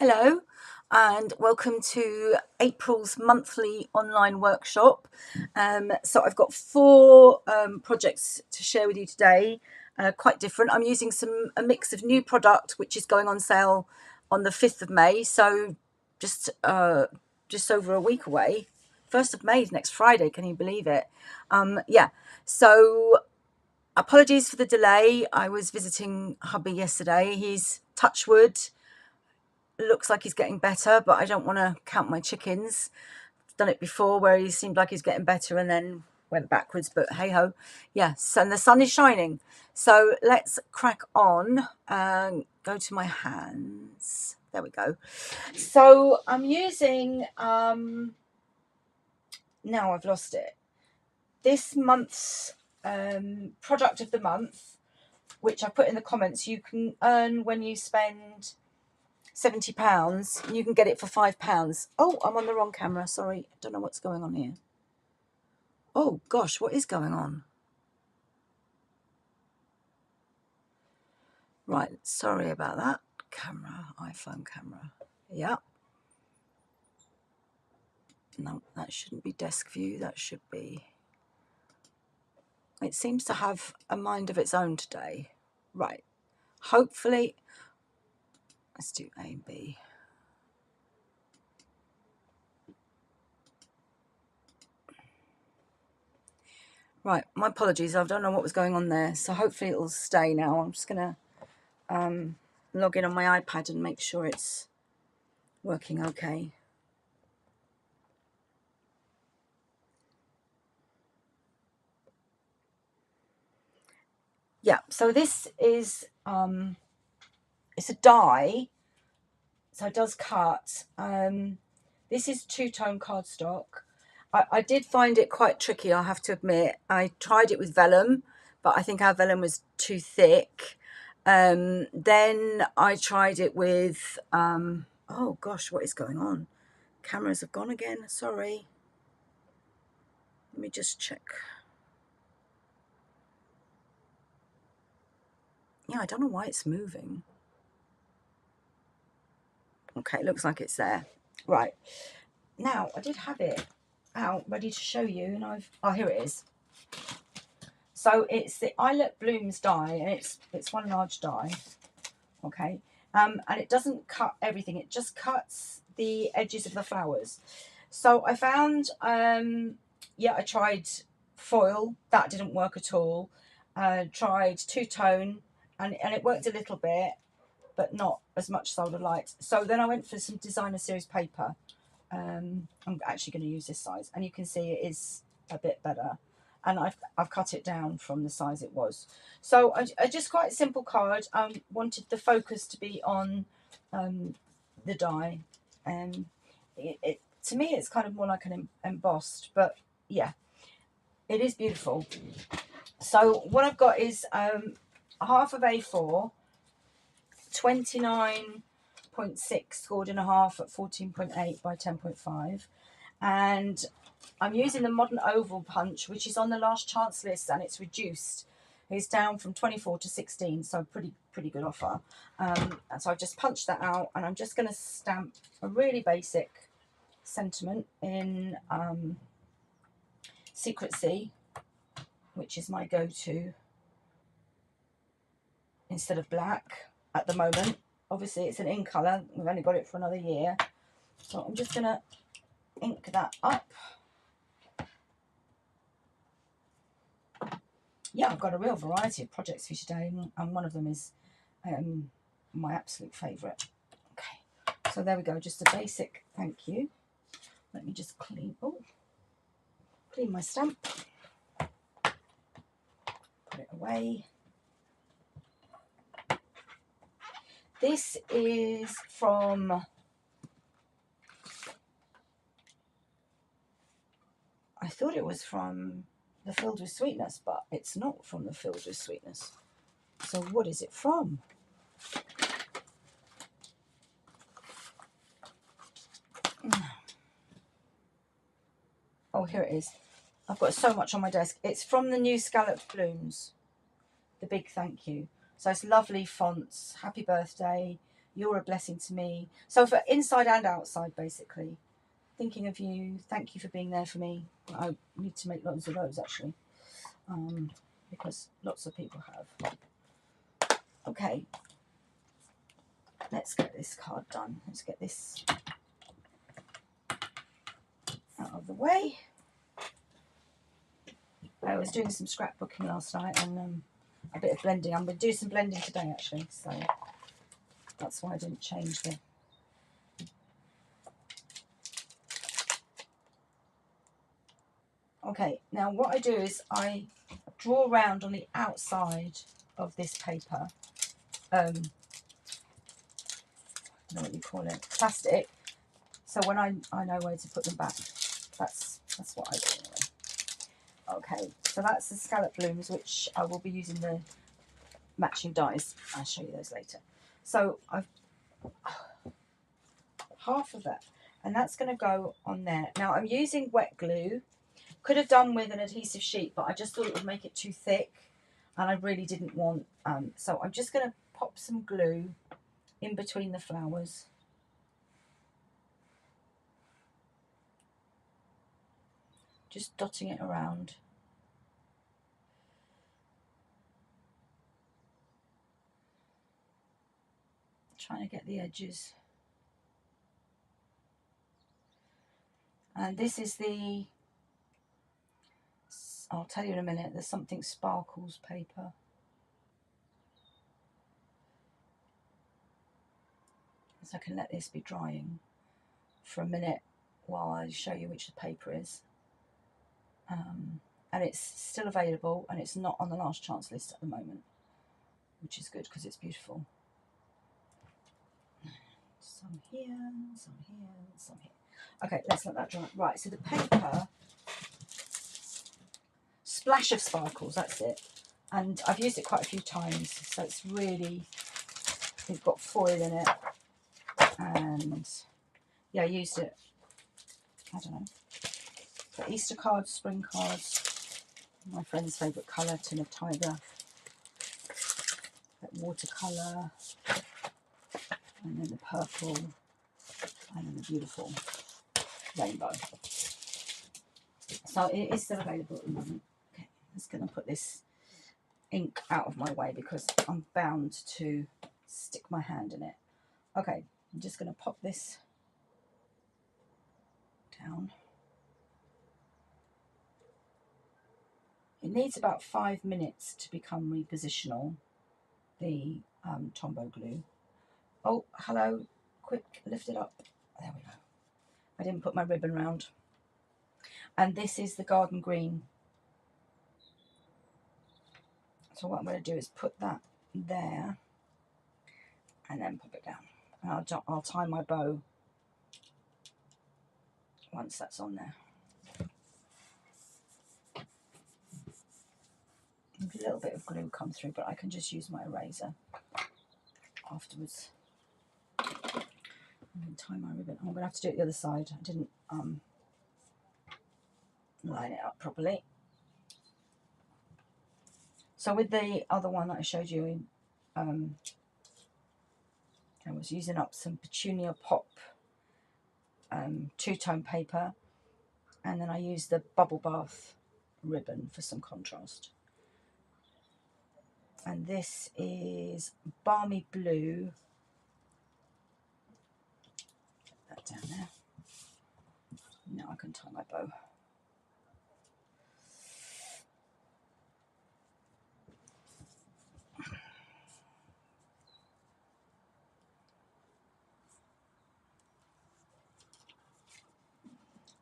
Hello and welcome to April's monthly online workshop. So I've got four projects to share with you today, quite different. I'm using a mix of new product which is going on sale on the 5th of May, so just over a week away. 1st of May is next Friday, can you believe it? So apologies for the delay. I was visiting hubby yesterday. He's touch wood. Looks like he's getting better, but I don't want to count my chickens. I've done it before where he seemed like he's getting better and then went backwards, but hey ho. Yes, and the sun is shining. So let's crack on and go to my hands. There we go. So I'm using, now I've lost it. This month's product of the month, which I put in the comments, you can earn when you spend £70, you can get it for £5. Oh, I'm on the wrong camera. Sorry, I don't know what's going on here. Oh gosh, what is going on? Right, sorry about that. Camera, iPhone camera. Yeah. No, that shouldn't be desk view. That should be. It seems to have a mind of its own today. Right. Hopefully, let's do A and B. Right, my apologies. I don't know what was going on there. So hopefully it'll stay now. I'm just going to log in on my iPad and make sure it's working okay. Yeah, so this is it's a die, so it does cut. This is two-tone cardstock. I did find it quite tricky, I have to admit. I tried it with vellum, but I think our vellum was too thick. Then I tried it with oh gosh, what is going on? Cameras have gone again. Sorry, let me just check. Yeah, I don't know why it's moving. Okay, it looks like it's there. Right, now I did have it out ready to show you, and oh, here it is. So it's the Eyelet Blooms die, and it's one large die. Okay, and it doesn't cut everything, it just cuts the edges of the flowers. So I found yeah, I tried foil, that didn't work at all. Tried two-tone, and it worked a little bit, but not as much as I would like. So then I went for some designer series paper. I'm actually going to use this size, and you can see it is a bit better, and I've cut it down from the size it was. So I just quite a simple card. I wanted the focus to be on the die, and to me it's kind of more like an embossed, but yeah, it is beautiful. So what I've got is half of A4, 29.6 scored in a half at 14.8 by 10.5, and I'm using the Modern Oval punch, which is on the last chance list, and it's reduced. It's down from 24 to 16, so pretty good offer. And so I've just punched that out, and I'm just going to stamp a really basic sentiment in Secrecy, which is my go-to instead of black at the moment. Obviously it's an ink colour, we've only got it for another year, so I'm just going to ink that up. Yeah, I've got a real variety of projects for you today, and one of them is my absolute favourite. Okay, so there we go, just a basic thank you. Let me just clean my stamp, put it away. This is from, I thought it was from the Filled with Sweetness, but it's not from the Filled with Sweetness. So what is it from? Oh, here it is. I've got so much on my desk. It's from the new Scalloped Blooms, the big thank you. So it's lovely fonts. Happy birthday, You're a blessing to me. So for inside and outside, basically. Thinking of you. Thank you for being there for me. I need to make loads of those, actually. Because lots of people have. Okay. Let's get this card done. Let's get this out of the way. I was doing some scrapbooking last night and a bit of blending. I'm going to do some blending today, actually. So that's why I didn't change the... Okay, now what I do is I draw around on the outside of this paper. I don't know what you call it, plastic. So when I know where to put them back, that's what I do anyway. Okay, so that's the scallop blooms, which I will be using the matching dies. I'll show you those later. So I've half of that, and that's going to go on there. Now I'm using wet glue. Could have done with an adhesive sheet, but I just thought it would make it too thick, and I really didn't want. So I'm just going to pop some glue in between the flowers. Just dotting it around. Trying to get the edges. And this is the, I'll tell you in a minute, there's something sparkles paper. So I can let this be drying for a minute while I show you which the paper is. And it's still available, and it's not on the last chance list at the moment, which is good because it's beautiful. Some here, some here, some here. Okay, let's let that dry. Right, so the paper, splash of sparkles, that's it. And I've used it quite a few times, so it's really, it's got foil in it. And yeah, I used it, I don't know, for Easter cards, spring cards, my friend's favourite colour, tin of tiger, that watercolour, and then the purple, and then the beautiful rainbow. So it is still available at the moment. Okay, I'm just going to put this ink out of my way because I'm bound to stick my hand in it. Okay, I'm just going to pop this down. It needs about 5 minutes to become repositional, the Tombow glue. Oh, hello, quick, lift it up. There we go. I didn't put my ribbon round. And this is the garden green. So what I'm going to do is put that there and then pop it down. And I'll tie my bow once that's on there. A little bit of glue come through, but I can just use my eraser afterwards. I'm going to tie my ribbon. I'm going to have to do it the other side. I didn't line it up properly. So with the other one that I showed you, I was using up some Petunia Pop two-tone paper, and then I used the Bubble Bath ribbon for some contrast. And this is Balmy Blue. Put that down there. Now I can tie my bow.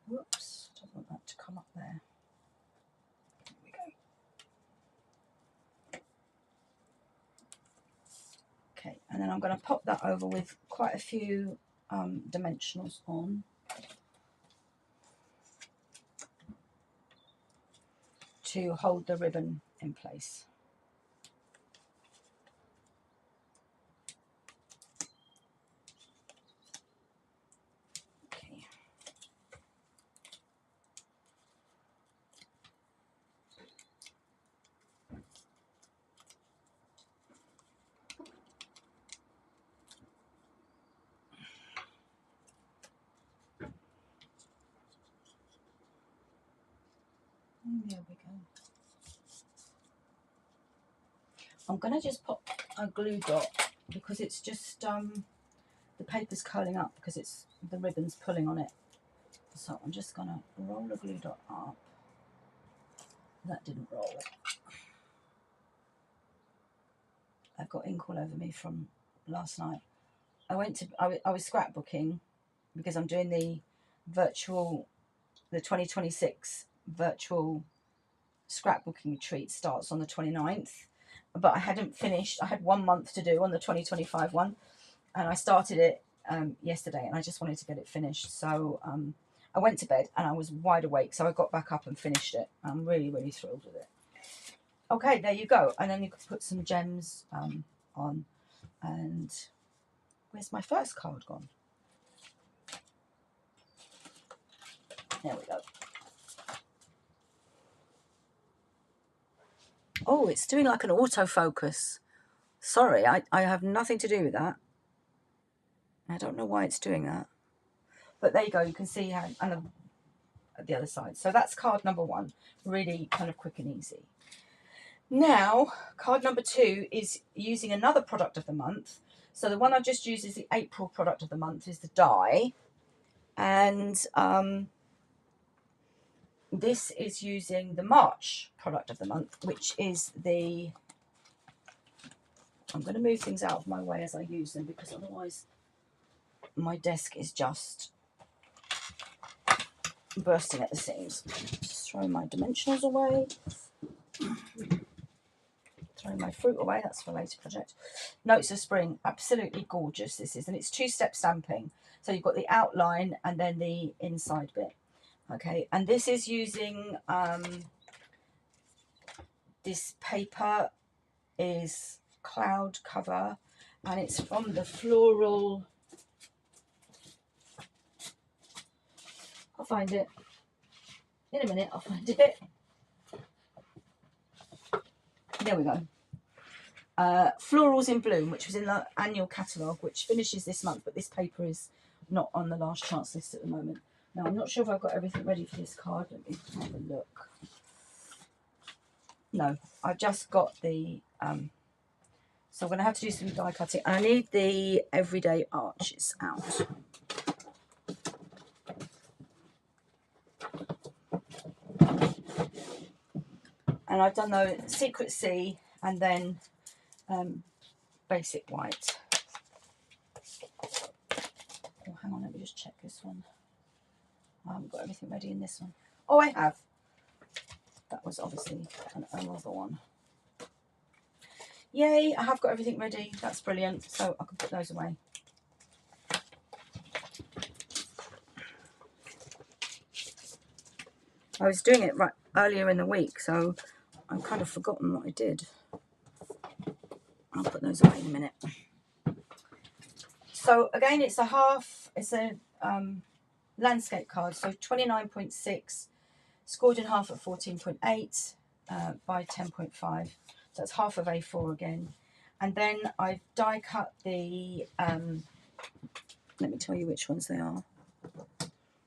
Whoops, don't want that to come up there. There we go. Okay, and then I'm going to pop that over with quite a few dimensionals on. To hold the ribbon in place. Okay. There we go. I'm going to just pop a glue dot because it's just the paper's curling up because it's the ribbon's pulling on it. So I'm just going to roll a glue dot up. That didn't roll. I've got ink all over me from last night. I was scrapbooking because I'm doing the 2026 virtual scrapbooking retreat starts on the 29th, but I hadn't finished. I had 1 month to do on the 2025 one, and I started it yesterday, and I just wanted to get it finished. So I went to bed and I was wide awake, so I got back up and finished it. I'm really, really thrilled with it. Okay, there you go. And then you could put some gems on. And where's my first card gone? There we go. Oh, it's doing like an autofocus. Sorry, I have nothing to do with that. I don't know why it's doing that. But there you go. You can see how, and at the other side. So that's card number 1. Really kind of quick and easy. Now, card number 2 is using another product of the month. So the one I just used is the April product of the month, is the die. And this is using the March product of the month, which is the... I'm going to move things out of my way as I use them, because otherwise my desk is just bursting at the seams. Just throw my dimensionals away. Throw my fruit away, that's for a later project. Notes of Spring, absolutely gorgeous this is, and it's 2-step stamping. So you've got the outline and then the inside bit. Okay, and this is using this paper is cloud cover, and it's from the floral... I'll find it. In a minute, I'll find it. There we go. Florals in Bloom, which was in the annual catalogue, which finishes this month, but this paper is not on the last chance list at the moment. Now, I'm not sure if I've got everything ready for this card. Let me have a look. No, I've just got the... so I'm going to have to do some die cutting. I need the Everyday Arches out. And I've done the Secret Sea and then Basic White. Oh, hang on, let me just check this one. I haven't got everything ready in this one. Oh, I have. That was obviously another one. Yay, I have got everything ready. That's brilliant. So I can put those away. I was doing it right earlier in the week, so I've kind of forgotten what I did. I'll put those away in a minute. So again, it's a landscape card. So 29.6, scored in half at 14.8 by 10.5. So that's half of A4 again. And then I've die cut the, let me tell you which ones they are.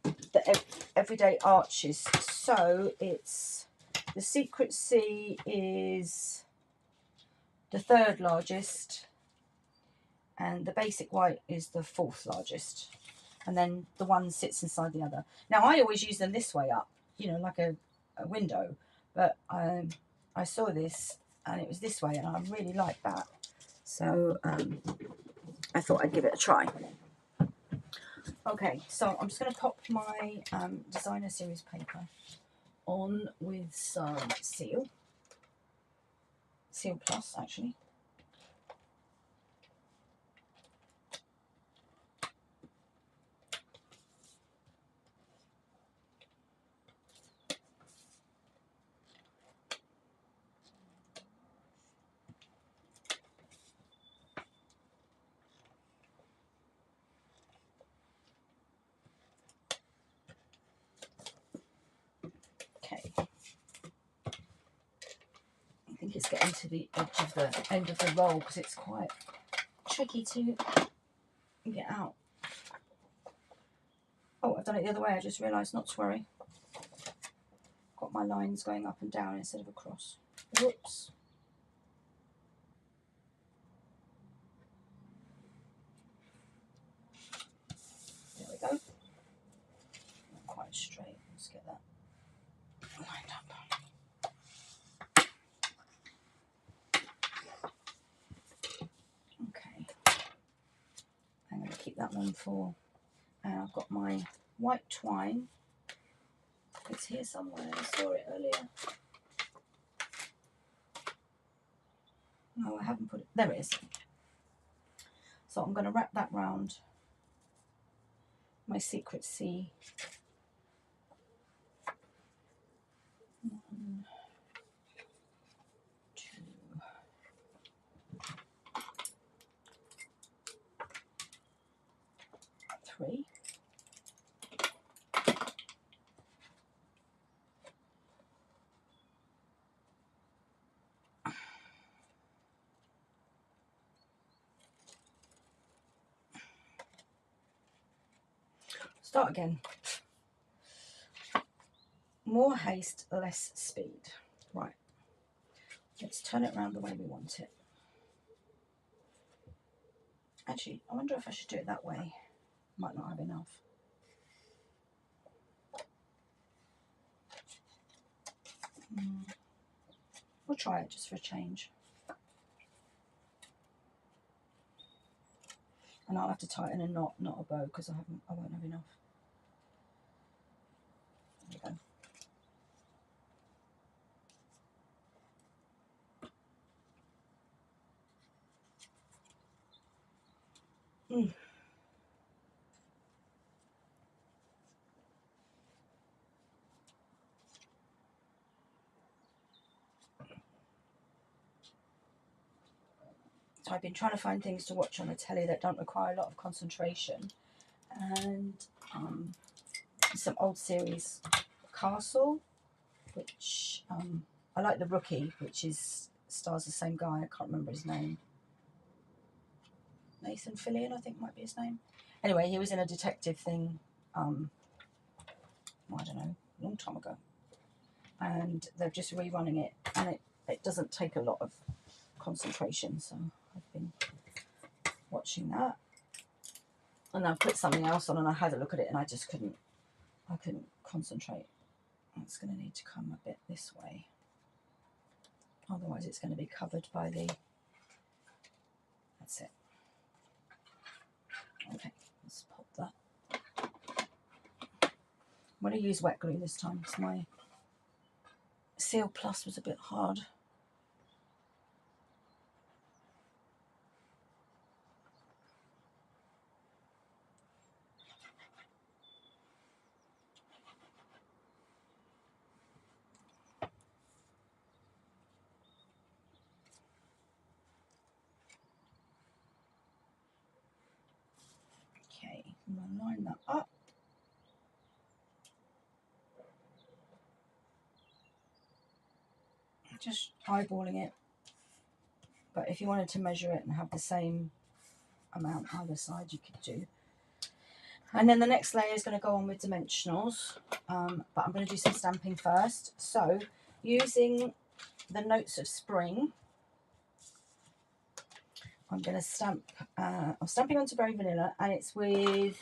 The Everyday Arches. So it's, the Secret Sea is the 3rd largest, and the Basic White is the 4th largest, and then the one sits inside the other. Now I always use them this way up, you know, like a window, but I saw this and it was this way, and I really like that, so I thought I'd give it a try. Okay, so I'm just going to pop my designer series paper on with some Seal Plus, actually. Okay. I think it's getting to the edge of the end of the roll because it's quite tricky to get out. Oh, I've done it the other way. I just realised not to worry. Got my lines going up and down instead of across. Whoops. There we go. Not quite straight. Let's get that lined up. Okay. I'm going to keep that one for, and I've got my white twine. It's here somewhere. I saw it earlier. No, I haven't put it. There it is. So I'm going to wrap that round my secret C. 1, 2, 3. Start again. More haste, less speed. Right. Let's turn it around the way we want it. Actually, I wonder if I should do it that way. Might not have enough. We'll try it just for a change. And I'll have to tighten a knot, not a bow, because I won't have enough. There we go. So I've been trying to find things to watch on the telly that don't require a lot of concentration. And some old series, Castle, which I like the Rookie, which stars the same guy. I can't remember his name. Nathan Fillion, I think might be his name. Anyway, he was in a detective thing, I don't know, a long time ago. And they're just rerunning it, and it doesn't take a lot of concentration, so I've been watching that. And I've put something else on and I had a look at it and I just couldn't concentrate. It's going to need to come a bit this way. Otherwise it's going to be covered by the, that's it. Okay, let's pop that. I'm going to use wet glue this time because my Seal Plus was a bit hard. Okay, I'm going to line that up. Just eyeballing it, but if you wanted to measure it and have the same amount either side, you could do. And then the next layer is going to go on with dimensionals, but I'm going to do some stamping first. So using the Notes of Spring, I'm going to stamp, I'm stamping onto Berry Vanilla, and it's with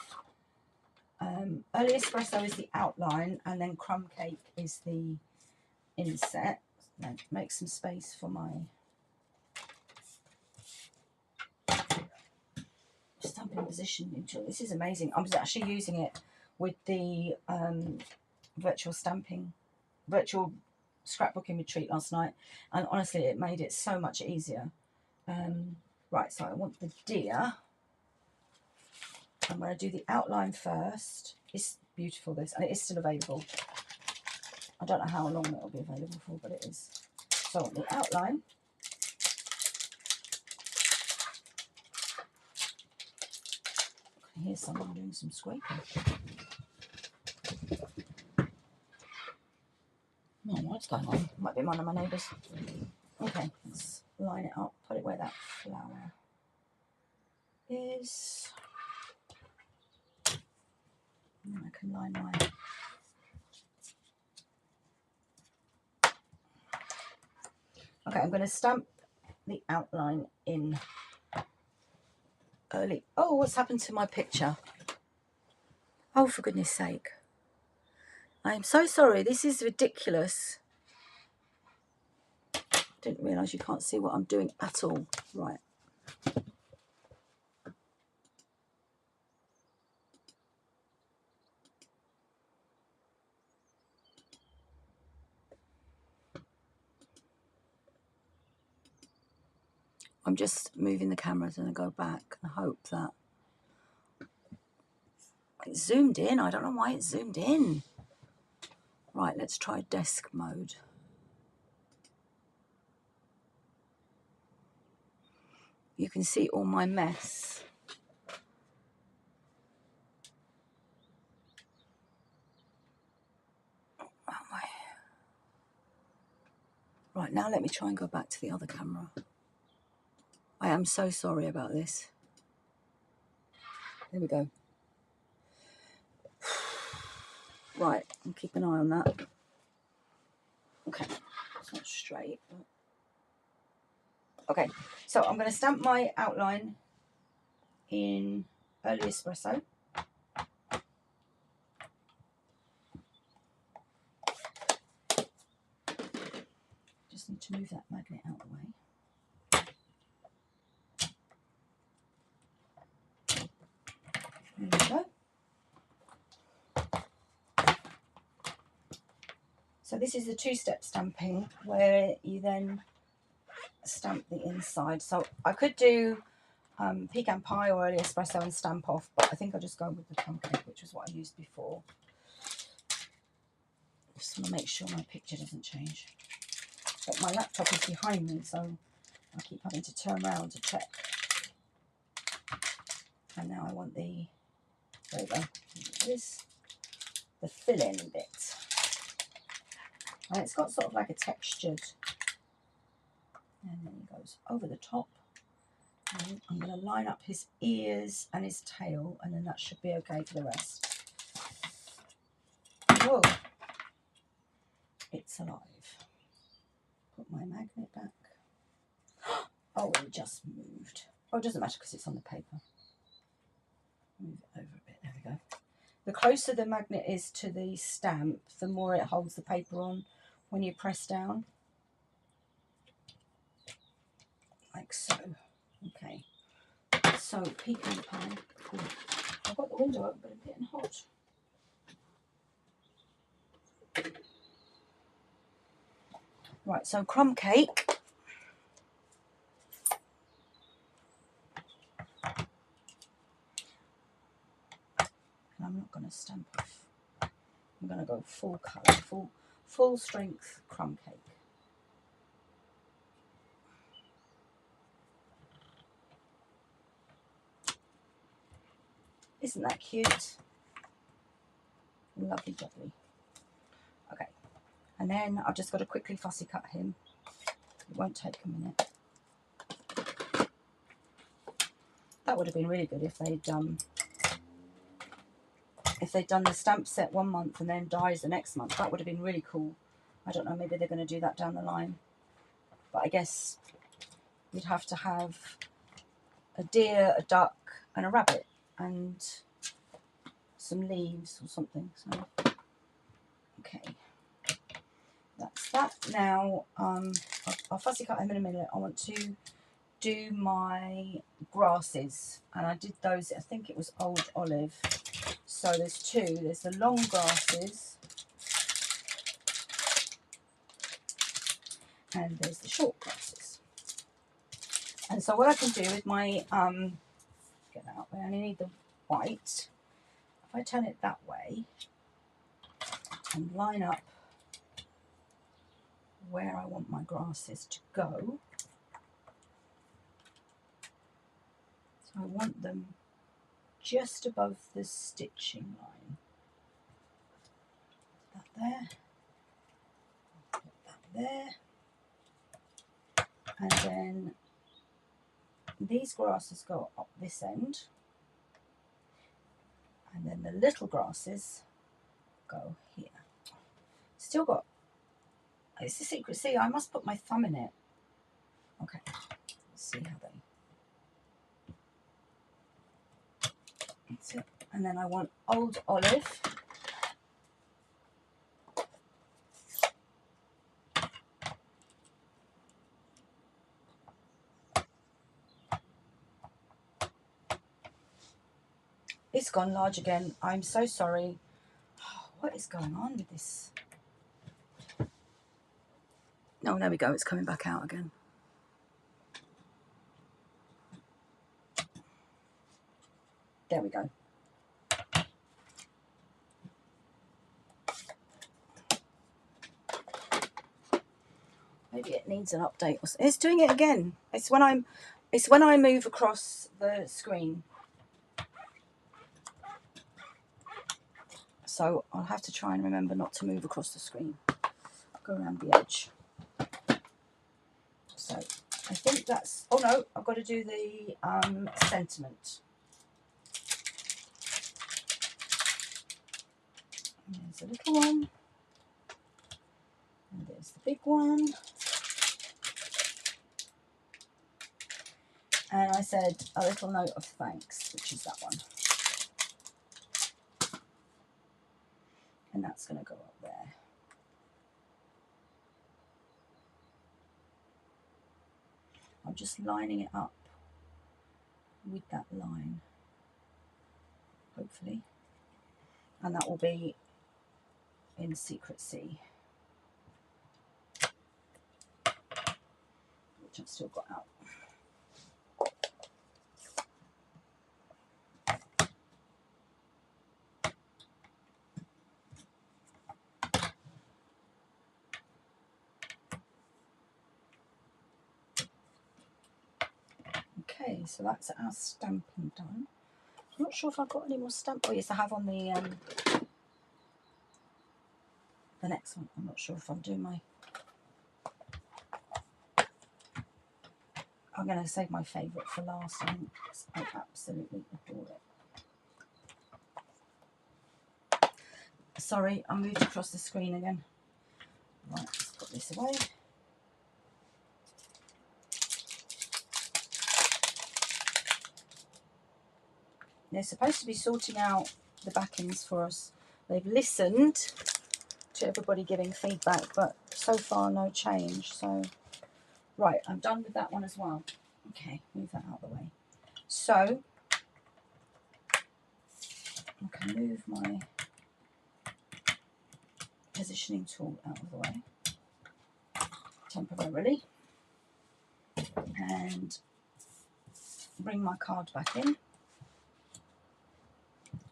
Early Espresso is the outline, and then Crumb Cake is the inset. Now, make some space for my stamping position. This is amazing. I was actually using it with the virtual scrapbooking retreat last night, and honestly it made it so much easier. Right, so I want the deer. I'm going to do the outline first. It's beautiful, this, and it is still available. I don't know how long it will be available for, but it is. So I want the outline. I can hear someone doing some scraping. Oh, what's going on? Might be one of my neighbours. Okay, let's line it up, put it where that flower is. And I can line my Okay, I'm going to stamp the outline in early. Oh, what's happened to my picture? Oh, for goodness sake. I am so sorry. This is ridiculous. Didn't realise you can't see what I'm doing at all. Right. I'm just moving the cameras and I go back and hope that it's zoomed in. I don't know why it's zoomed in. Right, let's try desk mode. You can see all my mess. Right, now let me try and go back to the other camera. I am so sorry about this. There we go. Right, I'll keep an eye on that. Okay, it's not straight. But... Okay, so I'm going to stamp my outline in early espresso. Just need to move that magnet out of the way. There we go. So this is the two-step stamping where you then stamp the inside. So I could do pecan pie or early espresso and stamp off, but I think I'll just go with the plum cake, which was what I used before. Just want to make sure my picture doesn't change. But my laptop is behind me, so I keep having to turn around to check. And now I want the, there we go, this, the fill-in bit. And it's got sort of like a textured, and then he goes over the top. And I'm going to line up his ears and his tail, and then that should be okay for the rest. Whoa, it's alive. Put my magnet back. Oh, it just moved. Oh, it doesn't matter because it's on the paper. Move it over a bit, there we go. The closer the magnet is to the stamp, the more it holds the paper on when you press down. Like so. Okay. So, pecan pie. Ooh, I've got the window open, but it's getting hot. Right, so crumb cake. And I'm not going to stamp off. I'm going to go full colour, full strength crumb cake. Isn't that cute? Lovely jubbly. Okay, and then I've just got to quickly fussy cut him. It won't take a minute. That would have been really good if they'd done the stamp set 1 month and then dies the next month. That would have been really cool. I don't know, maybe they're going to do that down the line. But I guess you'd have to have a deer, a duck, and a rabbit, and some leaves or something. So, okay, that's that. Now, I'll fussy cut him in a minute. I want to do my grasses, and I did those, I think it was Old Olive. So there's two. There's the long grasses, and there's the short grasses. And so what I can do with my, get that out there, I only need the white. If I turn it that way and line up where I want my grasses to go. So I want them just above the stitching line. That there. Put that there. And then these grasses go up this end. And then the little grasses go here. Still got, it's the secret. See, I must put my thumb in it. Okay, let's see how they. That's it. And then I want Old Olive. It's gone large again. I'm so sorry. What is going on with this? Oh, there we go. It's coming back out again. There we go. Maybe it needs an update. It's doing it again. It's when I move across the screen. So I'll have to try and remember not to move across the screen. Go around the edge. So I think that's, oh no, I've got to do the sentiment. There's a little one. And there's the big one. And I said a little note of thanks, which is that one. And that's going to go up there. I'm just lining it up with that line, hopefully. And that will be in Secret Sea, which I've still got out. Okay, so that's our stamping done. I'm not sure if I've got any more stamp. Oh yes, I have on the next one. I'm not sure if I'm doing my. I'm going to save my favourite for last. I absolutely adore it. Sorry, I moved across the screen again. Right, let's put this away. They're supposed to be sorting out the backings for us. They've listened to everybody giving feedback, but so far no change. So, right, I'm done with that one as well. Okay, move that out of the way. So, I can move my positioning tool out of the way temporarily and bring my card back in.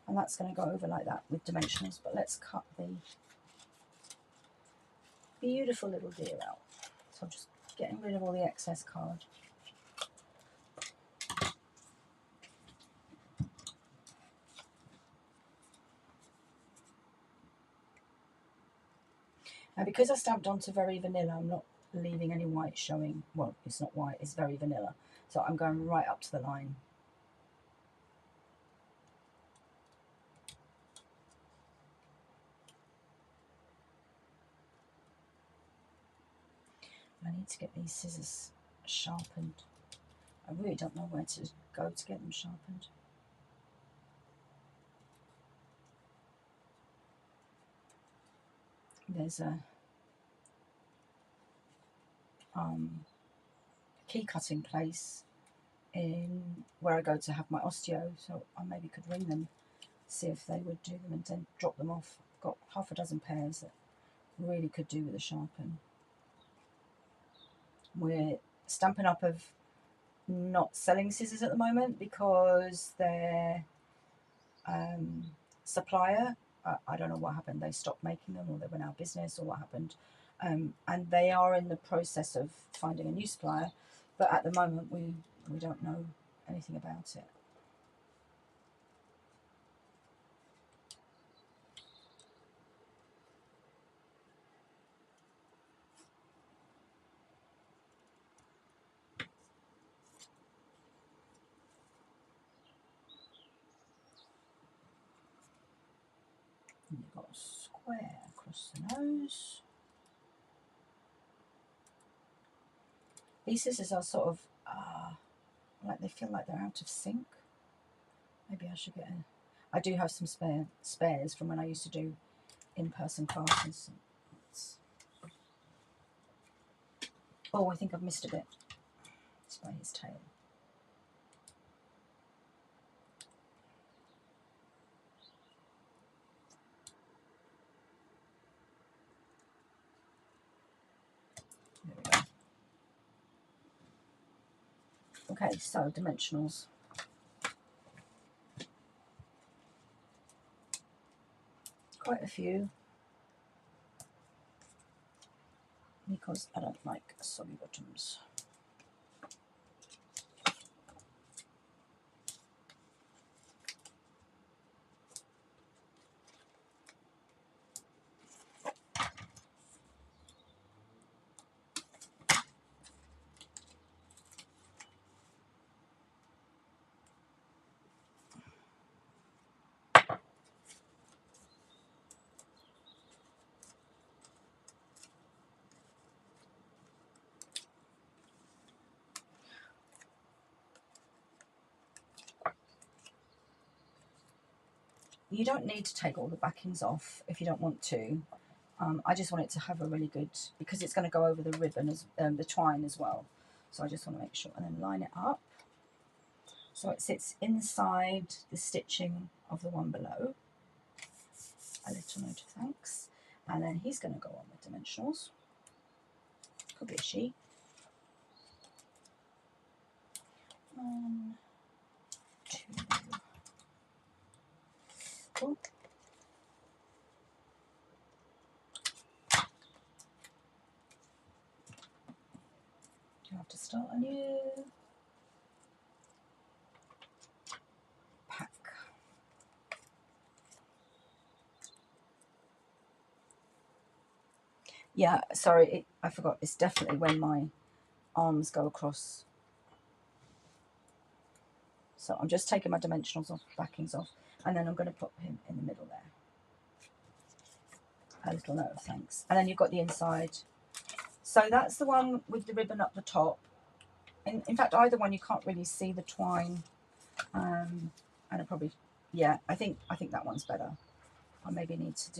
And that's going to go over like that with dimensionals, but let's cut the beautiful little deer out. So I'm just getting rid of all the excess card. And because I stamped onto very vanilla, I'm not leaving any white showing. Well, it's not white, it's very vanilla. So I'm going right up to the line. I need to get these scissors sharpened. I really don't know where to go to get them sharpened. There's a key cutting place in where I go to have my osteo, so I maybe could ring them, see if they would do them and then drop them off. I've got half a dozen pairs that really could do with a sharpen. We're Stampin' Up of not selling scissors at the moment because their supplier, I don't know what happened, they stopped making them or they went out of business or what happened, and they are in the process of finding a new supplier, but at the moment we don't know anything about it. And you've got a square across the nose. These scissors are sort of, like they feel like they're out of sync. Maybe I should get a... I do have some spares from when I used to do in-person classes. Oh, I think I've missed a bit. It's by his tail. There we go. Okay, so dimensionals. Quite a few. Because I don't like soggy bottoms. You don't need to take all the backings off if you don't want to. I just want it to have a really good, because it's going to go over the ribbon, as the twine as well. So I just want to make sure, and then line it up. So it sits inside the stitching of the one below. A little note of thanks. And then he's going to go on with dimensionals. Could be a she. 1, 2. Cool. You have to start a new pack. Yeah, sorry, I forgot. It's definitely when my arms go across. So I'm just taking my dimensionals off, backings off, and then I'm going to put him in the middle there. A little note of thanks. And then you've got the inside. So that's the one with the ribbon up the top. In fact, either one, you can't really see the twine. And I probably, yeah, I think that one's better. I maybe need to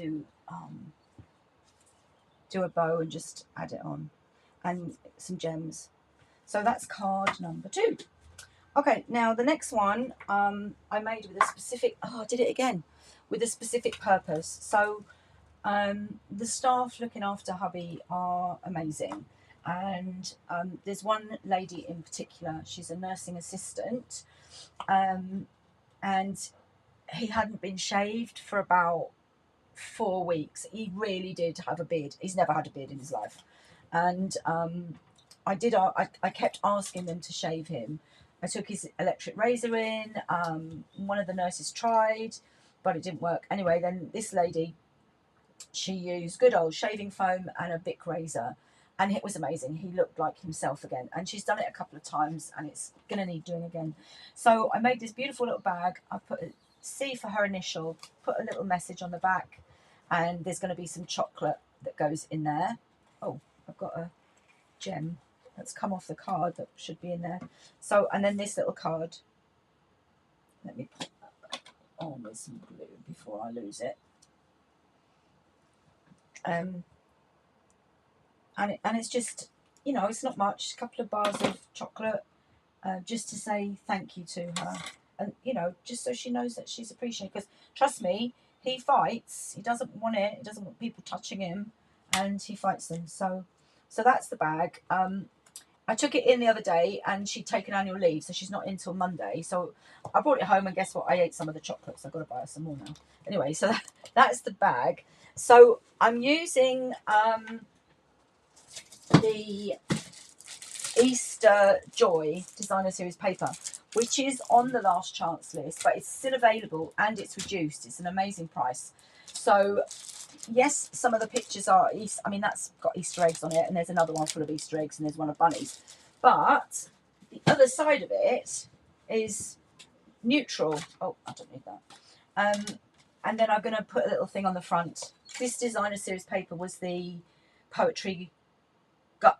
do a bow and just add it on, and some gems. So that's card number 2. Okay, now the next one I made with a specific, I did it again, with a specific purpose. So the staff looking after hubby are amazing. And there's one lady in particular, she's a nursing assistant, and he hadn't been shaved for about 4 weeks. He really did have a beard. He's never had a beard in his life. And I kept asking them to shave him. I took his electric razor in. One of the nurses tried, but it didn't work. Anyway, then this lady, she used good old shaving foam and a Bic razor, and it was amazing. He looked like himself again. And she's done it a couple of times, and it's going to need doing again. So I made this beautiful little bag. I put a C for her initial, put a little message on the back, and there's going to be some chocolate that goes in there. Oh, I've got a gem that's come off the card that should be in there. So, and then this little card, let me put that on with some glue before I lose it. And it's just, you know, it's not much, a couple of bars of chocolate, just to say thank you to her, and you know, just so she knows that she's appreciated. Because trust me, he fights. He doesn't want it. He doesn't want people touching him, and he fights them. So that's the bag. I took it in the other day, and she'd taken annual leave, so she's not in till Monday. So I brought it home, and guess what? I ate some of the chocolates. I've got to buy her some more now. Anyway, so that's the bag. So I'm using the Easter Joy Designer Series paper, which is on the last chance list, but it's still available and it's reduced. It's an amazing price. So yes, some of the pictures are Easter. I mean, that's got Easter eggs on it, and there's another one full of Easter eggs, and there's one of bunnies. But the other side of it is neutral. Oh, I don't need that. And then I'm going to put a little thing on the front. This Designer Series paper was the poetry,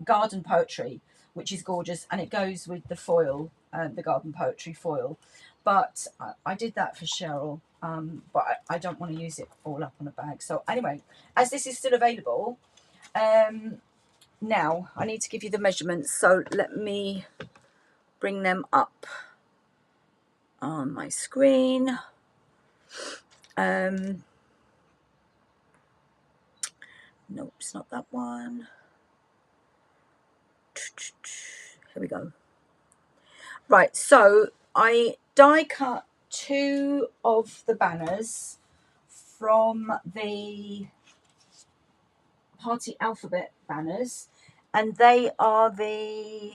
garden poetry, which is gorgeous, and it goes with the foil, the garden poetry foil. But I did that for Cheryl, but I don't want to use it all up on a bag. So anyway, as this is still available, now I need to give you the measurements. So let me bring them up on my screen. No, it's not that one. Here we go. Right, so I die cut 2 of the banners from the Party Alphabet banners, and they are the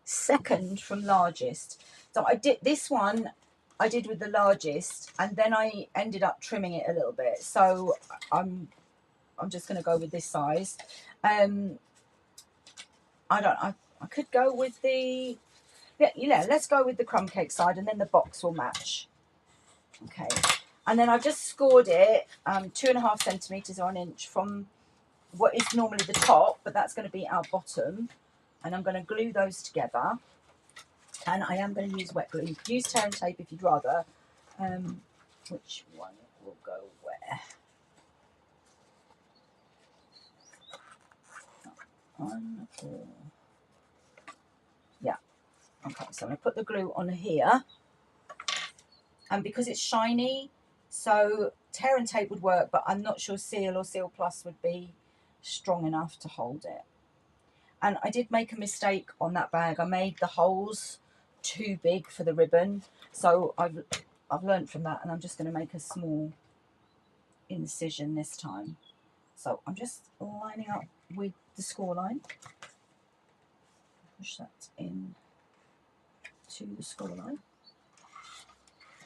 second from largest. So I did this one, I did with the largest, and then I ended up trimming it a little bit. So I'm just going to go with this size. I could go with the, yeah, let's go with the crumb cake side, and then the box will match. Okay, and then I've just scored it 2.5 centimeters or an inch from what is normally the top, but that's going to be our bottom, and I'm going to glue those together. And I am going to use wet glue. You could use tear and tape if you'd rather. Which one will go where? One, four. Yeah. Okay, so I'm going to put the glue on here. And because it's shiny, so tear and tape would work, but I'm not sure Seal or Seal Plus would be strong enough to hold it. And I did make a mistake on that bag. I made the holes too big for the ribbon, so I've learned from that, and I'm just going to make a small incision this time. So I'm just lining up with the score line. Push that in to the score line.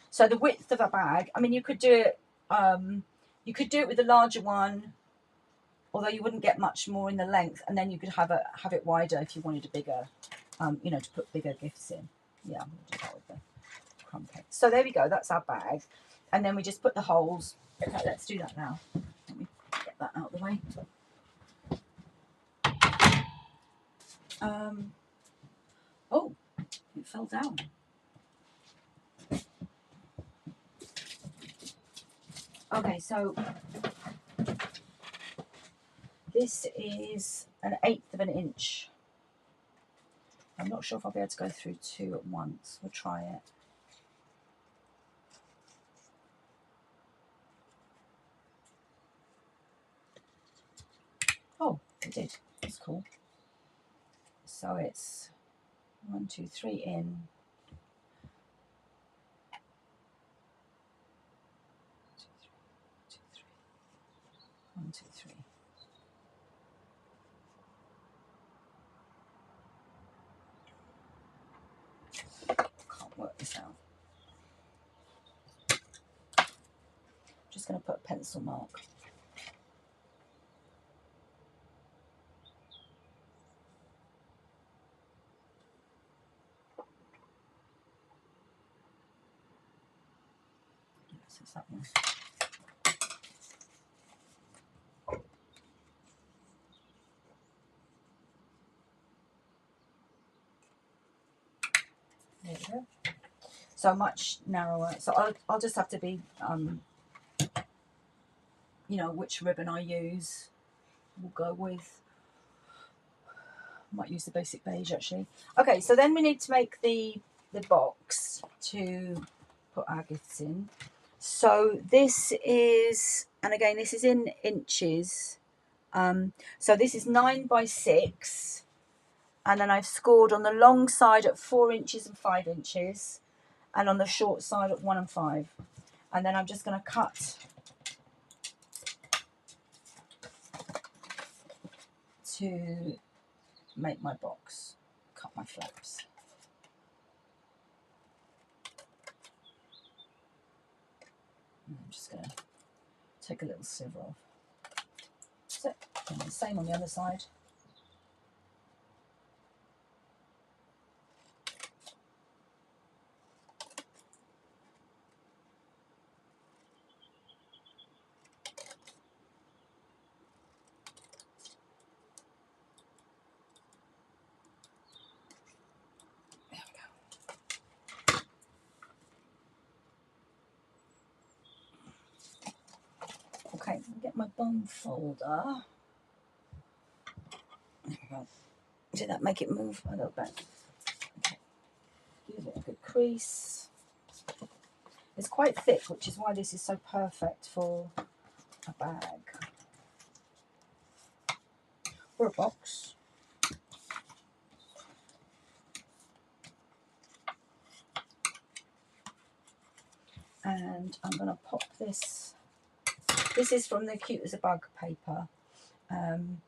So the width of a bag, I mean, you could do it with the larger one, although you wouldn't get much more in the length, and then you could have it wider if you wanted a bigger, you know, to put bigger gifts in. Yeah, I'm going to do that with the crumb cake. So there we go, that's our bag. And then we just put the holes. Okay, let's do that now. Let me get that out of the way. Oh, it fell down. Okay, so this is 1/8 of an inch. I'm not sure if I'll be able to go through 2 at once. We'll try it. Oh, it did. That's cool. So it's 1, 2, 3 in. 1, 2, 3. Can't work this out. Just going to put a pencil mark. Yes, it's that one. There we go. So much narrower. So I'll just have to be, you know, which ribbon I use. We'll go with, might use the basic beige actually. Okay, so then we need to make the box to put our gifts in. So this is, and again, this is in inches. So this is 9 by 6. And then I've scored on the long side at 4 inches and 5 inches. And on the short side at 1 and 5. And then I'm just going to cut to make my box, cut my flaps. And I'm just going to take a little sliver off. That's it. And the same on the other side. Okay, I'll get my bone folder. There we go. Did that make it move a little bit? Okay. Give it a good crease. It's quite thick, which is why this is so perfect for a bag or a box. And I'm going to pop this. This is from the Cute as a Bug paper. And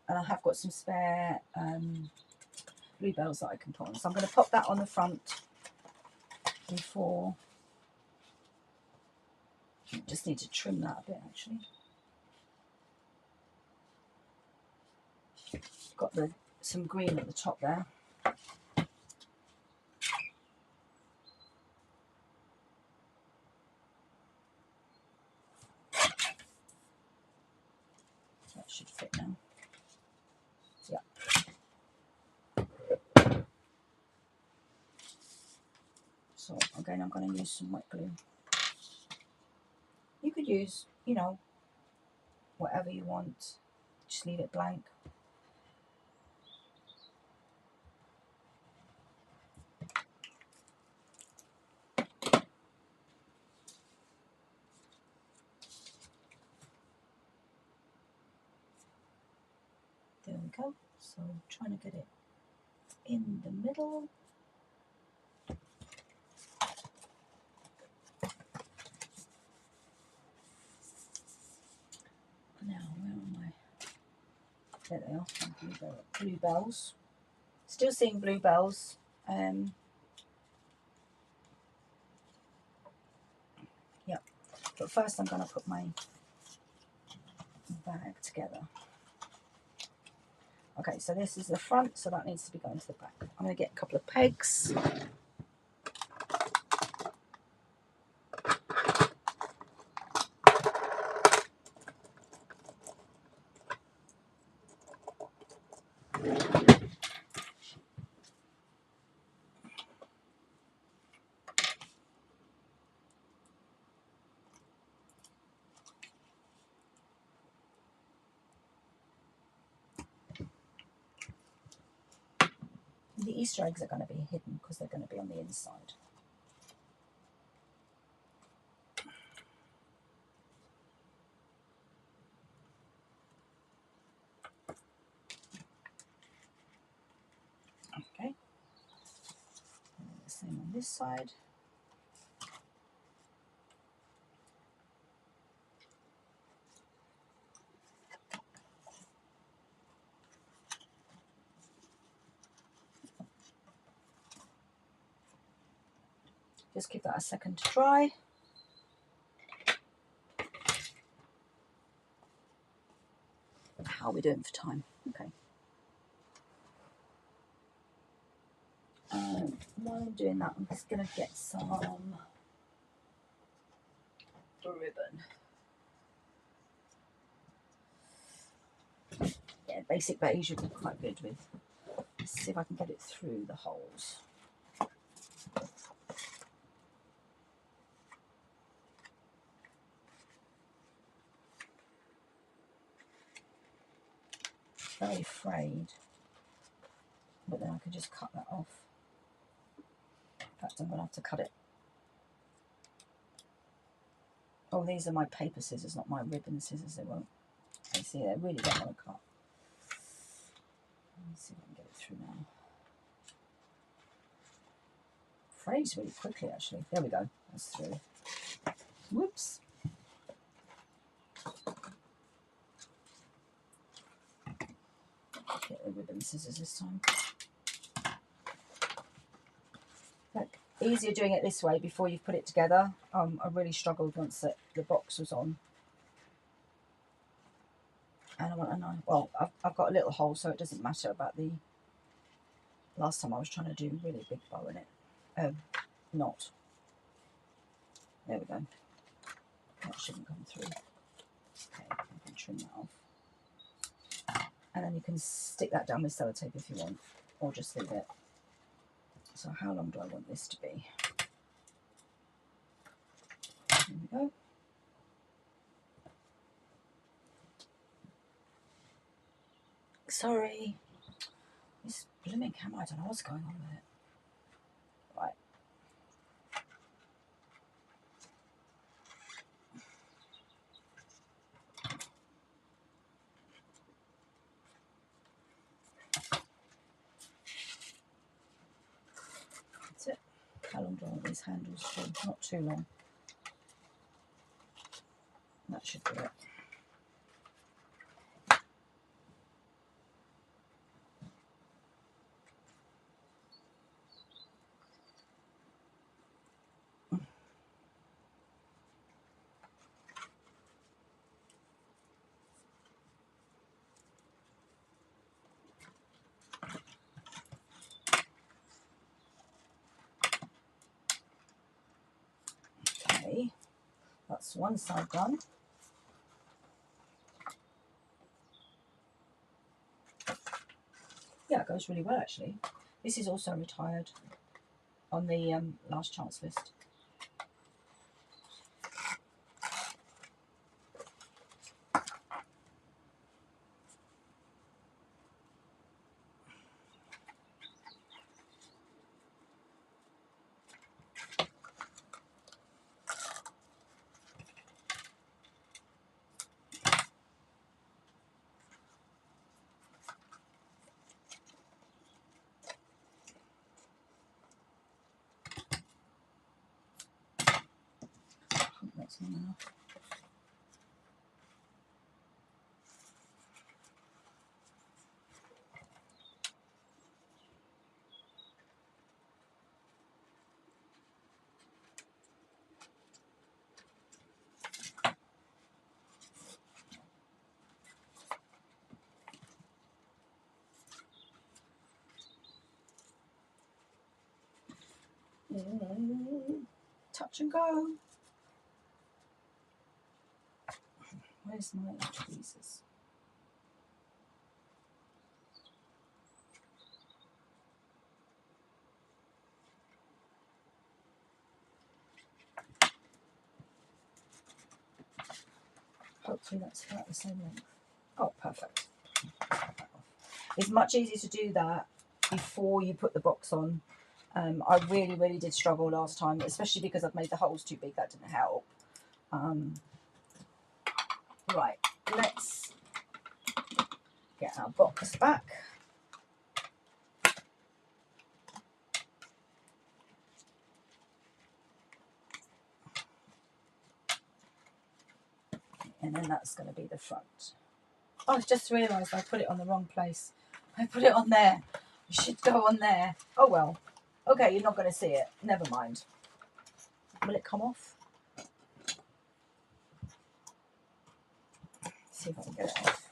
I have got some spare bluebells that I can put on. So I'm going to pop that on the front before. Just need to trim that a bit actually. Got some green at the top there. That should fit now. Yeah. So again, I'm going to use some wet glue. You could use, you know, whatever you want. Just leave it blank. There we go. So trying to get it in the middle. Now, where am I? There they are, bluebells. Still seeing bluebells. Yeah, but first I'm going to put my bag together. Okay, so this is the front, so that needs to be going to the back. I'm going to get a couple of pegs. The Easter eggs are going to be hidden because they're going to be on the inside. Okay. And the same on this side. Just give that a second to dry. How are we doing for time? Okay. While I'm doing that, I'm just going to get some ribbon. Yeah, basic beige would be quite good with. Let's see if I can get it through the holes. Very frayed, but then I could just cut that off. In fact, I'm going to have to cut it. Oh, these are my paper scissors, not my ribbon scissors. They won't. You see, they really don't want to cut. Let's see if I can get it through now. Frays really quickly, actually. There we go. That's through. Whoops. Get the ribbon scissors this time. Look, easier doing it this way before you've put it together. I really struggled once the box was on. And I want to know, well, I've got a little hole, so it doesn't matter about the last time I was trying to do a really big bow in it. Knot. There we go. That shouldn't come through. Okay, I can trim that off. And then you can stick that down with sellotape if you want, or just leave it. So how long do I want this to be? There we go. sorry. This blooming camera, I don't know what's going on with it. Right. That's it. How long do I want these handles for? Not too long. That should do it. Okay, that's one side done. Yeah, it goes really well actually. This is also retired on the last chance list. I think that's long enough. Touch and go. Where's my tweezers? Hopefully that's about the same length. Oh, perfect. It's much easier to do that before you put the box on. I really did struggle last time, especially because I've made the holes too big. That didn't help. Right, let's get our box back. And then that's going to be the front. Oh, I've just realised I put it on the wrong place. I put it on there. It should go on there. Oh well. Okay, you're not going to see it. Never mind. Will it come off? Let's see if I can get it off.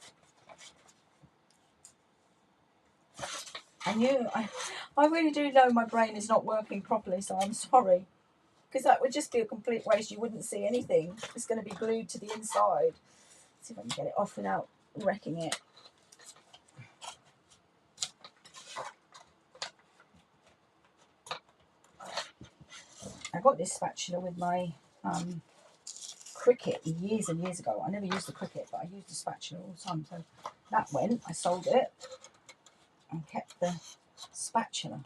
I really do know my brain is not working properly, so I'm sorry. Because that would just be a complete waste. You wouldn't see anything. It's going to be glued to the inside. Let's see if I can get it off without wrecking it. I got this spatula with my cricket years and years ago. I never used the cricket, but I used the spatula all the time. So that went. I sold it and kept the spatula.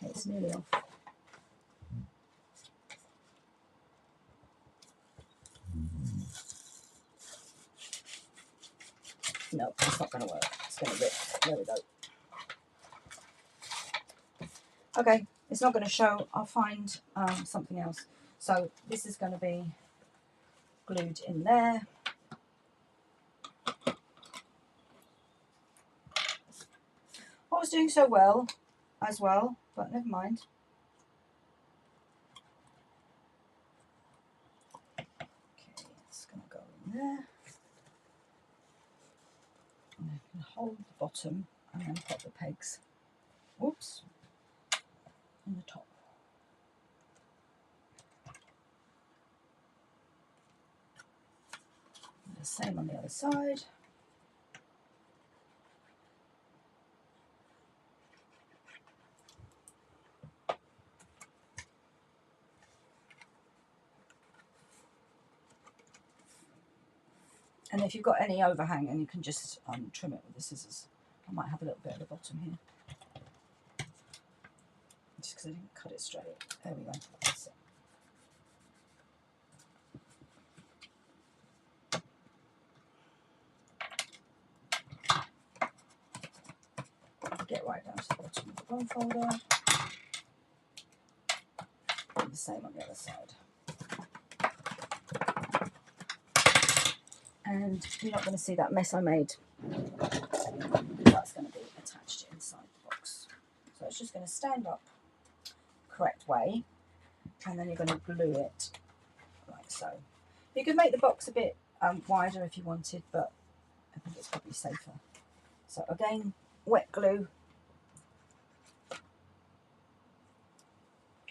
Okay, it's nearly off. No, it's not going to work. It's going to rip. There we go. Okay, it's not going to show. I'll find something else. So this is going to be glued in there. I was doing so well as well, but never mind. Okay, it's going to go in there. And I can hold the bottom and then put the pegs. Oops. In the top. And the same on the other side. And if you've got any overhang, and you can just trim it with the scissors. I might have a little bit at the bottom here. Just because I didn't cut it straight. There we go. That's it. Get right down to the bottom of the bone folder. And the same on the other side. And you're not going to see that mess I made. That's going to be attached inside the box. So it's just going to stand up the correct way, and then you're going to glue it like so. You could make the box a bit wider if you wanted, but I think it's probably safer. So again, wet glue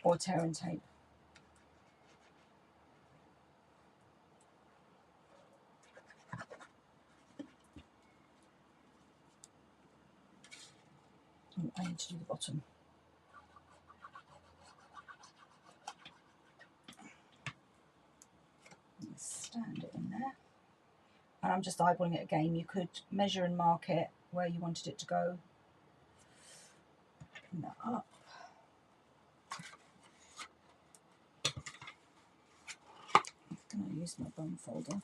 or tear and tape. Oh, I need to do the bottom. Stand it in there. And I'm just eyeballing it again. You could measure and mark it where you wanted it to go. Pin that up. I'm going to use my bone folder.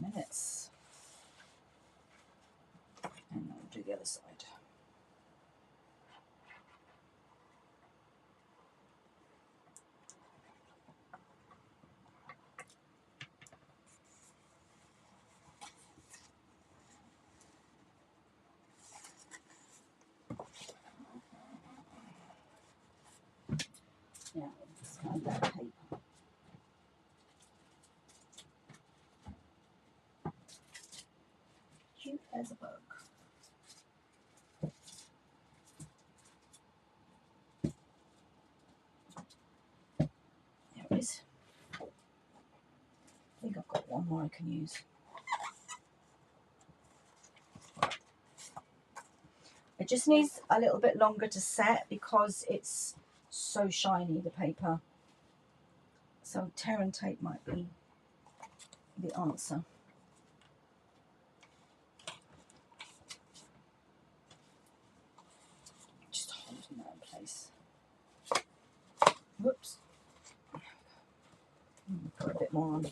Minutes, and I'll do the other side. Yeah, let's find that paper. Cute as a bug. There it is. I think I've got one more I can use. It just needs a little bit longer to set because it's so shiny, the paper. So tear and tape might be the answer. Just holding that in place. Whoops. Put a bit more on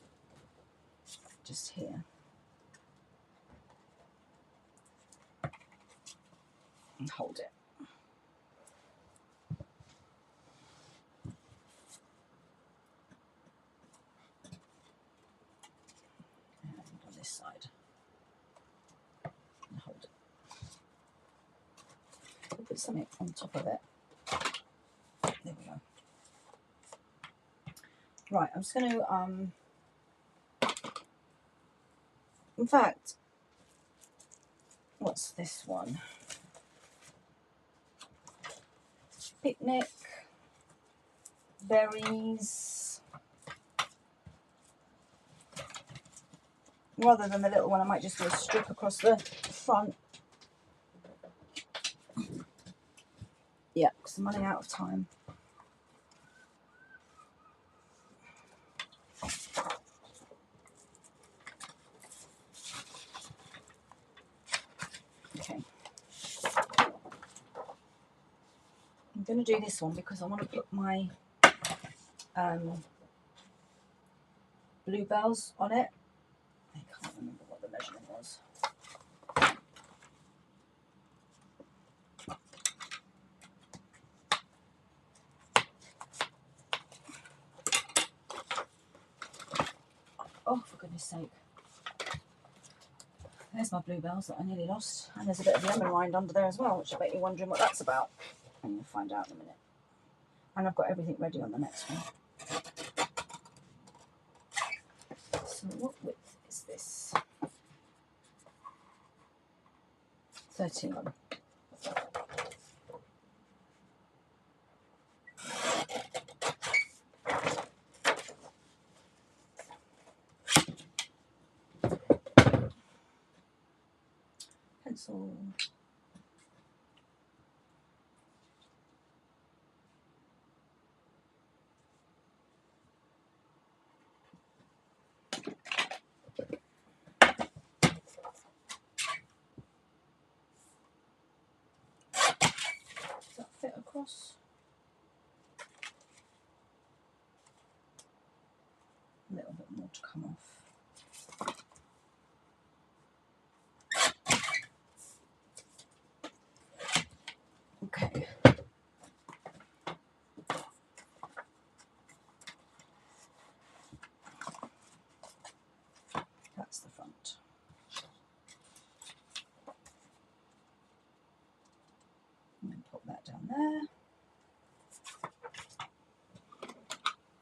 just here. And hold it. And on this side. And hold it. We'll put something on top of it. There we go. Right, I'm just going to, in fact, what's this one? Picnic, berries. Rather than the little one, I might just do a strip across the front. Yeah, because I'm running out of time. Okay. I'm going to do this one because I want to put my bluebells on it. I can't remember what the measurement was. Oh, for goodness sake. There's my bluebells that I nearly lost. And there's a bit of lemon rind under there as well, which I bet you're wondering what that's about. And you'll find out in a minute. And I've got everything ready on the next one. So what width is this? 31. beautiful. Does that fit across? A little bit more to come off. Okay. That's the front. And then put that down there.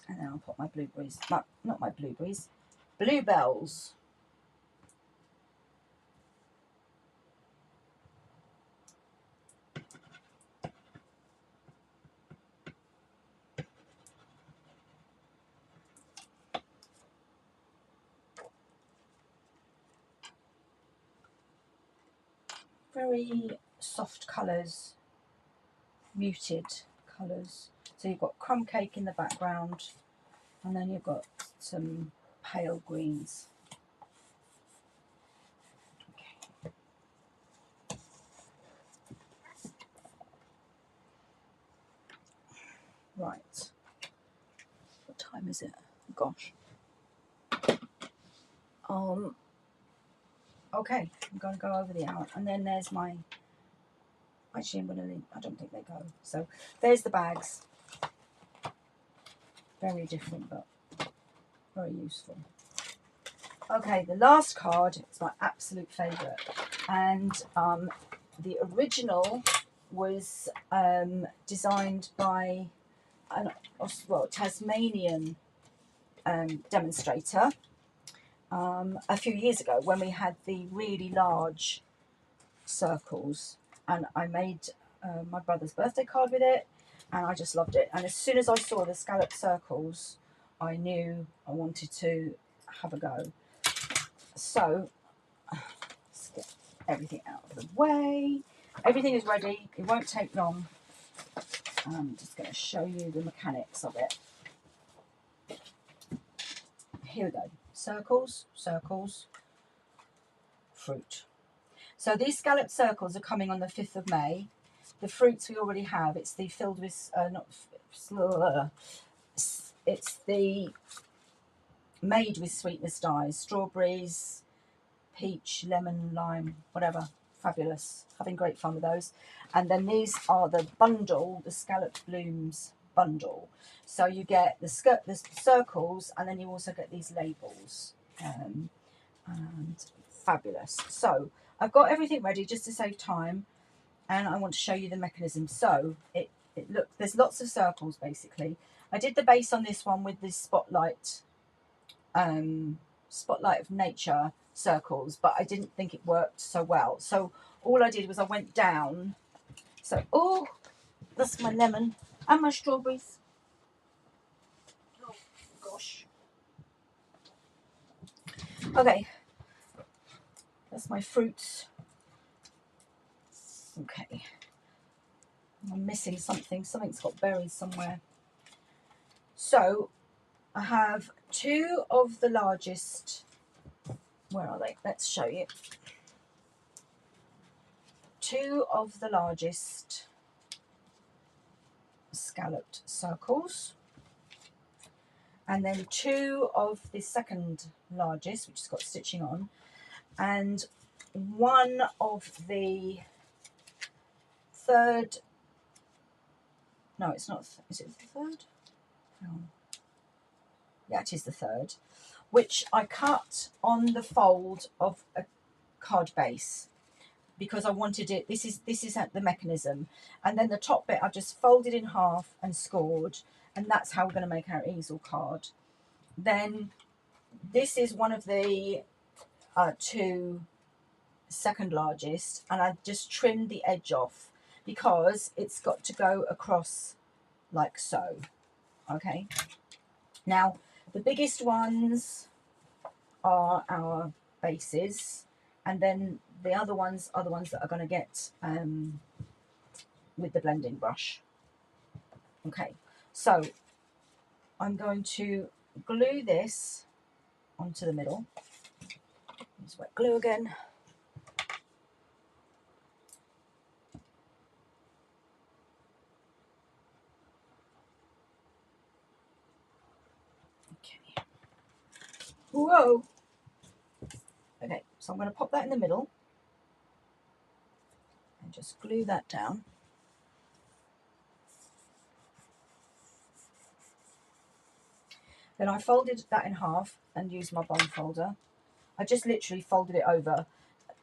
And then I'll put my blueberries, not my blueberries, bluebells. Very soft colours, muted colours. So you've got crumb cake in the background, and then you've got some pale greens. Okay. Right. What time is it? Gosh. Okay, I'm going to go over the hour, and then there's my. Actually, I'm going to leave. I don't think they go. So there's the bags. Very different, but very useful. Okay, the last card is my absolute favourite, and the original was designed by a Tasmanian demonstrator a few years ago when we had the really large circles, and I made my brother's birthday card with it, and I just loved it. And as soon as I saw the scalloped circles, I knew I wanted to have a go. So let's get everything out of the way. Everything is ready. It won't take long. I'm just going to show you the mechanics of it. Here we go. Circles, circles, fruit. So these scalloped circles are coming on the 5th of May. The fruits we already have. It's the filled with, it's the made with sweetness dyes. Strawberries, peach, lemon, lime, whatever. Fabulous. Having great fun with those. And then these are the bundle, the scalloped blooms bundle. So you get the circles, and then you also get these labels. And fabulous. So I've got everything ready just to save time, and I want to show you the mechanism. So look, there's lots of circles basically. I did the base on this one with this spotlight of nature circles, but I didn't think it worked so well. So all I did was I went down. So, oh, that's my lemon and my strawberries. Oh gosh. Okay, that's my fruits. Okay, I'm missing something. Something's got berries somewhere. So I have two of the largest. Where are they? Let's show you. Two of the largest scalloped circles, and then two of the second largest, which has got stitching on, and one of the third. No, it's not. Is it the third? No. Yeah, it is the third, which I cut on the fold of a card base because I wanted it. This is the mechanism, and then the top bit I've just folded in half and scored, and that's how we're going to make our easel card. Then this is one of the two second largest, and I just trimmed the edge off because it's got to go across like so. Okay, now the biggest ones are our bases, and then The other ones are the ones that are going to get with the blending brush. Okay, so I'm going to glue this onto the middle. Use wet glue again. Okay. Whoa! Okay, so I'm going to pop that in the middle and just glue that down. Then I folded that in half and used my bond folder. I just literally folded it over.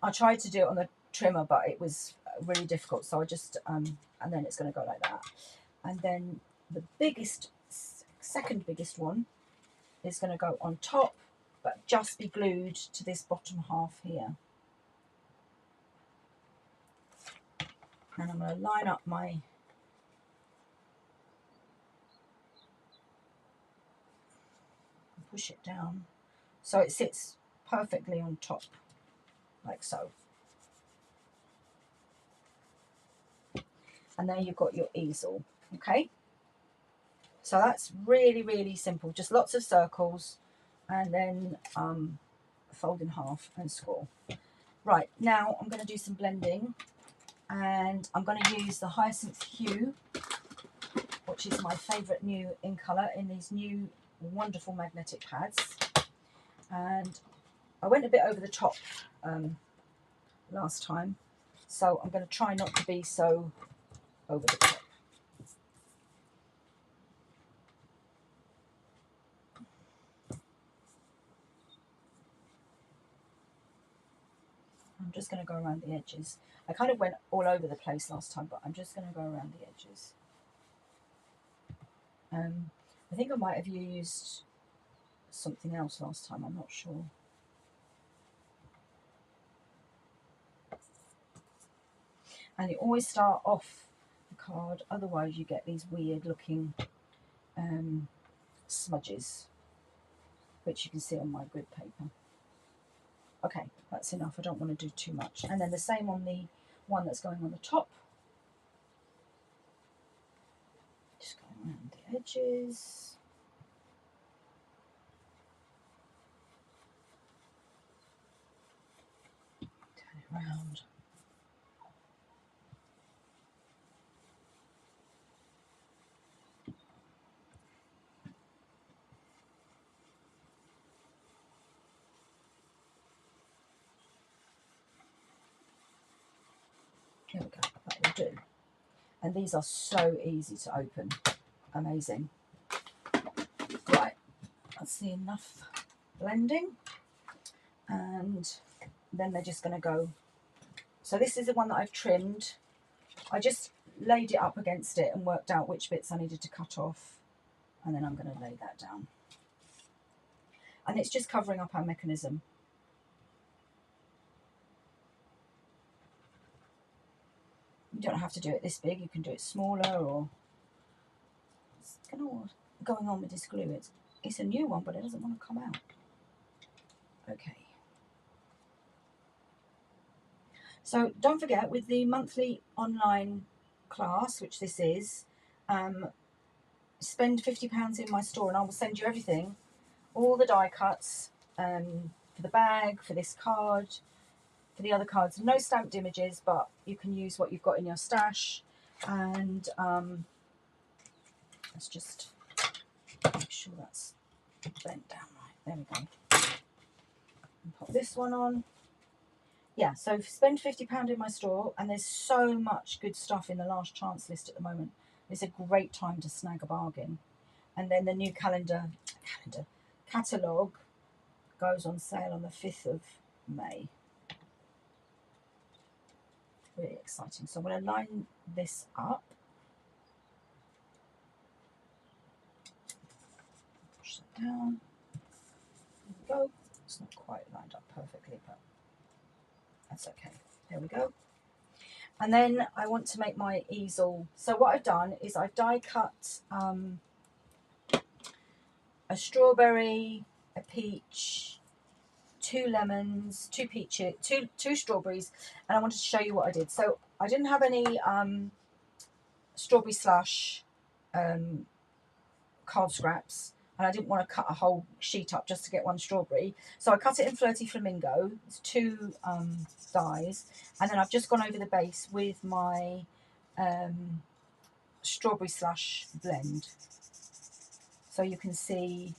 I tried to do it on the trimmer, but it was really difficult. So I just, and then it's going to go like that. And then the biggest, second biggest one is going to go on top, but just be glued to this bottom half here. And I'm going to line up my push it down so it sits perfectly on top, like so. And there you've got your easel. Okay, so that's really, really simple. Just lots of circles and then fold in half and score. Right, now I'm going to do some blending, and I'm going to use the Hyacinth Hue, which is my favourite new in colour in these new wonderful magnetic pads. And I went a bit over the top last time, so I'm going to try not to be so over the top. I'm just going to go around the edges. I kind of went all over the place last time, but I'm just going to go around the edges. I think I might have used something else last time, I'm not sure. And you always start off the card, otherwise you get these weird looking smudges, which you can see on my grid paper. Okay, that's enough. I don't want to do too much. And then the same on the one that's going on the top. Just going around the edges. Turn it around. There we go, that will do. And these are so easy to open. Amazing. Right, that's enough blending. And then they're just going to go. So this is the one that I've trimmed. I just laid it up against it and worked out which bits I needed to cut off. And then I'm going to lay that down. And it's just covering up our mechanism. You don't have to do it this big, you can do it smaller, or it's going on with this glue. It's a new one, but it doesn't want to come out. Okay. So don't forget, with the monthly online class, which this is, spend £50 in my store and I will send you everything, all the die cuts for the bag, for this card, for the other cards. No stamped images, but you can use what you've got in your stash. And let's just make sure that's bent down right. There we go. And pop this one on. Yeah, so spend £50 in my store, and there's so much good stuff in the last chance list at the moment. It's a great time to snag a bargain. And then the new catalogue goes on sale on the 5th of May. Really exciting. So I'm going to line this up. Push that down. There we go. It's not quite lined up perfectly, but that's okay. There we go. And then I want to make my easel. So what I've done is I've die cut a strawberry, a peach, 2 lemons, 2 peaches, two strawberries, and I wanted to show you what I did. So I didn't have any strawberry slush card scraps, and I didn't want to cut a whole sheet up just to get 1 strawberry. So I cut it in Flirty Flamingo. It's 2 dies, and then I've just gone over the base with my strawberry slush blend, so you can see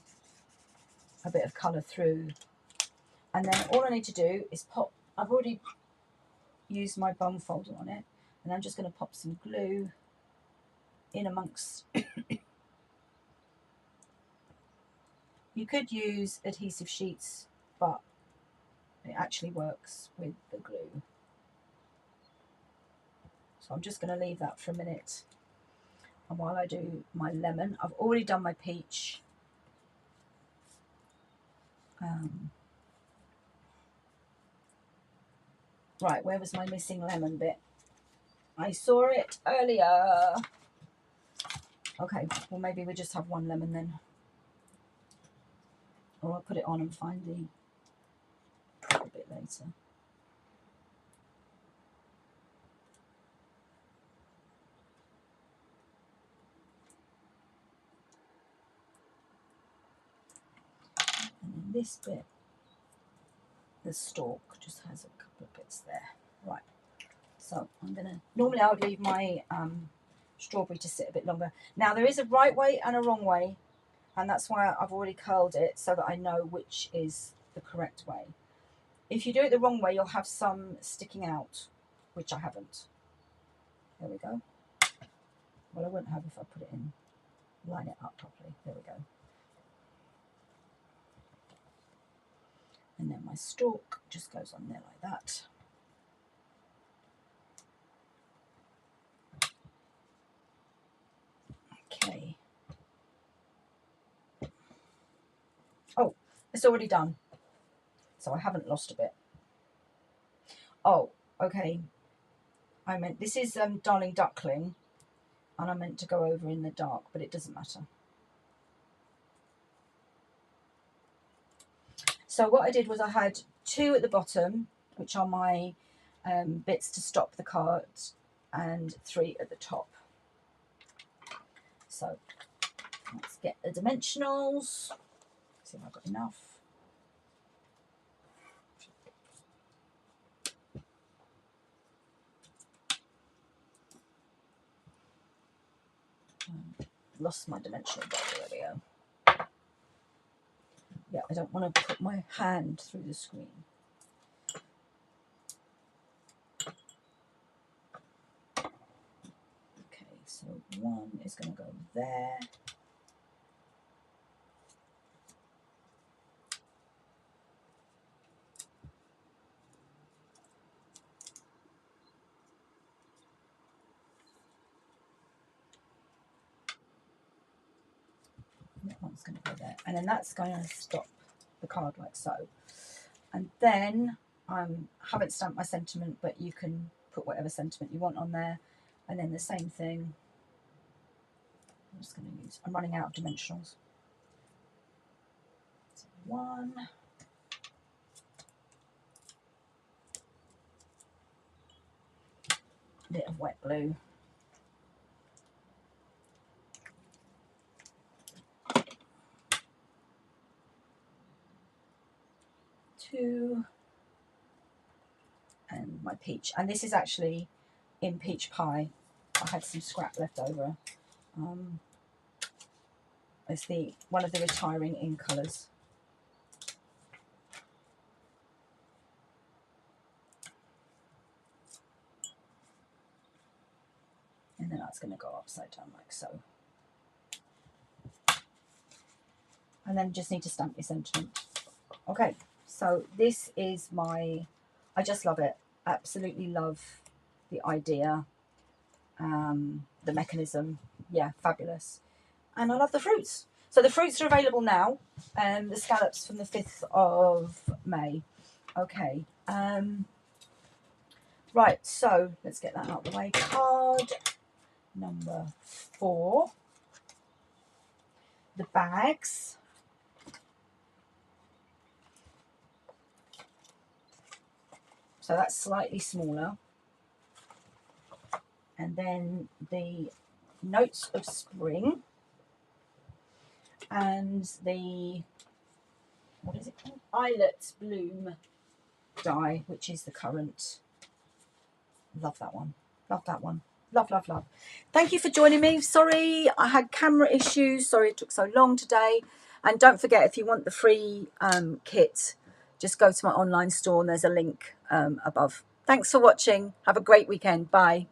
a bit of colour through. And then all I need to do is pop, I've already used my bung folder on it, and I'm just going to pop some glue in amongst. You could use adhesive sheets, but it actually works with the glue. So I'm just going to leave that for a minute. And while I do my lemon, I've already done my peach. Right, where was my missing lemon bit? I saw it earlier. Okay, well maybe we just have 1 lemon then. Or I'll put it on and find the a bit later. And then this bit, the stalk, just has a couple of bits there. Right, so I'm gonna, normally I would leave my strawberry to sit a bit longer. Now there is a right way and a wrong way, and that's why I've already curled it so that I know which is the correct way. If you do it the wrong way, you'll have some sticking out, which I haven't. There we go. Well, I wouldn't have if I put it in, line it up properly. There we go. And then my stalk just goes on there like that. Okay. Oh, it's already done. So I haven't lost a bit. Oh, okay. I meant, this is Darling Duckling, and I meant to go over in the dark, but it doesn't matter. So what I did was I had 2 at the bottom, which are my bits to stop the card, and 3 at the top. So let's get the dimensionals. See if I've got enough. Lost my dimensional bar, there we go. Yeah, I don't want to put my hand through the screen. Okay, so 1 is going to go there. That one's going to go there, and then that's going to stop the card like so. And then I haven't stamped my sentiment, but you can put whatever sentiment you want on there. And then the same thing. I'm just going to use, I'm running out of dimensionals. So 1. Bit of wet glue. 2. And my peach. And this is actually in peach pie. I had some scrap left over. It's one of the retiring in colours. And then that's going to go upside down like so. And then just need to stamp your sentiment. Okay, so this is my, I just love it. Absolutely love the idea, the mechanism. Yeah, fabulous. And I love the fruits. So the fruits are available now. The scallops from the 5th of May. Okay. Right, so let's get that out of the way. Card number 4. The bags. So that's slightly smaller. And then the Notes of Spring and the, what is it called? Eyelet Bloom die, which is the currant. Love that one. Love that one. Love, love, love. Thank you for joining me. Sorry I had camera issues. Sorry it took so long today. And don't forget, if you want the free kit, just go to my online store and there's a link above. Thanks for watching. Have a great weekend. Bye.